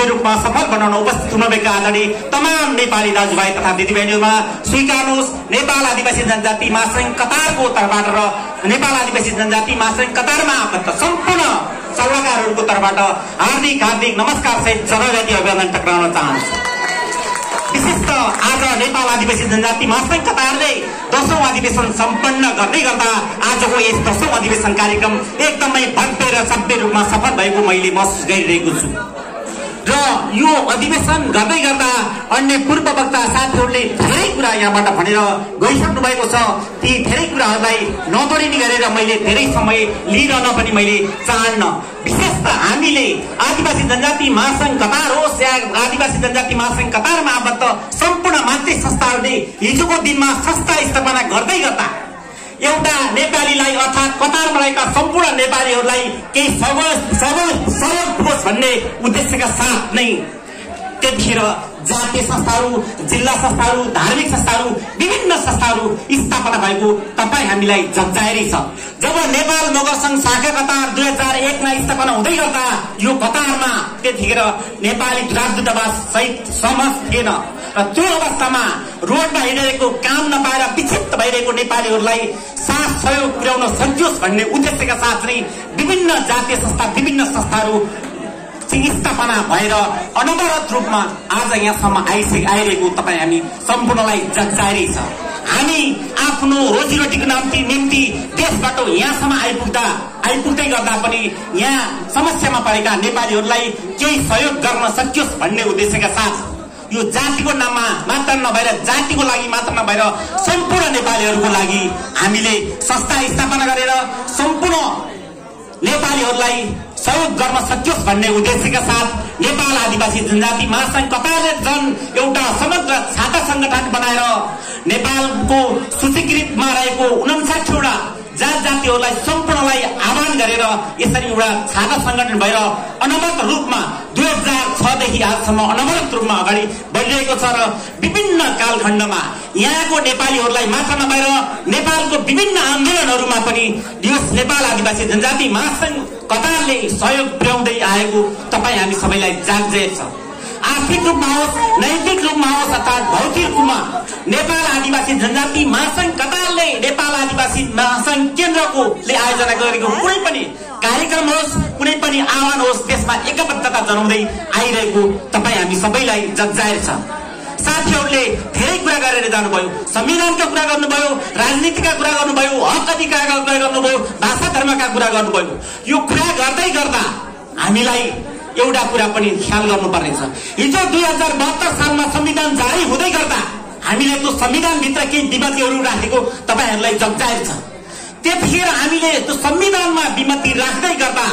सभ्य रूपमा सफल बनाउन उपस्थित हुनुभएका आदरणीय तमाम नेपाली दाजुभाइ तथा दिदीबहिनीहरूमा स्वीकार्नुहोस् नेपाल आदिवासी जनजाति महासंघ कतारको तर्फबाट र नेपाल आदिवासी जनजाति महासंघ कतारमा आबद्ध सम्पूर्ण सल्लाहकारहरूको तर्फबाट हार्दिक नमस्कार सहित जनजाति अभिवादन टक्राउन चाहन्छु। विशेष आज नेपाल आदिवासी जनजाति महासंघ कतारले 10औं अधिवेशन सम्पन्न गर्दै गर्दा आजको यस 10औं अधिवेशन कार्यक्रम एकदमै भव्य र सभ्य रूपमा सफल भएको मैले महसुस गरिरहेको छु र यो अधिवेशन गर्दै गर्दा अन्य पूर्व वक्ता साथीहरूले धेरै कुरा यहाँबाट भनेर गइसक्नु भएको छ। ती धेरै कुराहरूलाई नदोहोरिने गरेर मैले धेरै समय लिइरहन पनि मैले चाहन्न। विशेष त हामीले आदिवासी जनजाति महासंघ कतार होस् या आदिवासी जनजाति महासंघ कतारमा आबद्ध सम्पूर्ण मातृ संस्थाहरूले हिजोको दिनमा संस्था स्थापना गर्दै गर्दा एउटा नेपालीलाई अर्थात कतारमा रहेका सम्पूर्ण नेपालीहरूलाई केही सहयोग होस् भन्ने उद्देश्यका साथ नै त्यतिखेर जातीय संस्थाहरू, जिल्ला संस्थाहरू, धार्मिक संस्थाहरू, विभिन्न संस्थाहरू स्थापना भएको तपाईँ हामीलाई जग्जाहेरै छ। जब नेपाल नगर संघ शाखा कतार 2001 मा स्थापना हुँदै गर्दा यो कतारमा त्यतिखेर नेपाली राजदूतावास सहित समाज थिएन र त्यो अवस्थामा रोडमा हिँडिरहेको काम नपाएर विक्षिप्त भइरहेको नेपालीहरूलाई साथ सहयोग पुर्याउन सकियोस् भन्ने उद्देश्यका साथ नै विभिन्न जातीय संस्था, विभिन्न संस्थाहरू स्थापना भएर अनवरत रूपमा आज यहाँसम्म आइरहेको तपाईँ हामी सम्पूर्णलाई जग्जाहेरै छ। हामी आफ्नो रोजीरोटीको निम्ति देशबाट यहाँसम्म आइपुग्दै गर्दा पनि यहाँ समस्यामा परेका नेपालीहरूलाई केही सहयोग गर्न सकियोस् भन्ने उद्देश्यका साथ यो जातिको नाममा मात्र नभएर जातिको लागि मात्र नभएर सम्पूर्ण नेपालीहरूको लागि हामीले संस्था स्थापना गरेर सम्पूर्ण नेपालीहरूलाई सहयोग गर्न सकियोस् भन्ने उद्देश्यका साथ नेपाल आदिवासी जनजाति महासंघ कतारले एउटा समग्र छाता संगठन बनाएर नेपालको सूचीकृतमा रहेको 59 वटा जातिहरूलाई सम्पूर्णलाई आह्वान गरेर यसरी एउटा छाता संगठन भएर अनवरत रूपमा 2006 देखि आजसम्म अनवरत रूपमा अगाडि बढिरहेको छ र विभिन्न कालखण्डमा यहाँको नेपालीहरूलाई मात्र नभएर नेपालको विभिन्न आन्दोलनहरूमा पनि नेपाल आदिवासी जनजाति महासंघ कतारले सहयोग पुर्याउँदै आएको तपाईँ हामी सबैलाई जागजेर छ। आर्थिक रूपमा होस्, नैतिक रूपमा होस् अर्थात् भौतिक रूपमा नेपाल आदिवासी जनजाति महासंघ कतारले नेपाल आदिवासी महासंघ केन्द्रकोले आयोजना गरेको कुनै पनि कार्यक्रम होस्, कुनै पनि आह्वान होस्, त्यसमा एकबद्धता जनाउँदै आइरहेको तपाईँ हामी सबैलाई जग्जाहेर छ। साथीहरूले धेरै कुरा गरेर जानुभयो, संविधानका कुरा गर्नुभयो, राजनीतिका कुरा गर्नुभयो, हक अधिकारका कुरा गर्नुभयो, भाषा धर्मका कुरा गर्नुभयो। यो कुरा गर्दै गर्दा हामीलाई एउटा कुरा पनि ख्याल गर्नुपर्नेछ। हिजो 2072 सालमा संविधान जारी हुँदै गर्दा हामीले त्यो संविधानभित्र केही विमतिहरू राखेको तपाईहरूलाई जग्जाहेर छ। त्यतिखेर हामीले त्यो संविधानमा विमति राख्दै गर्दा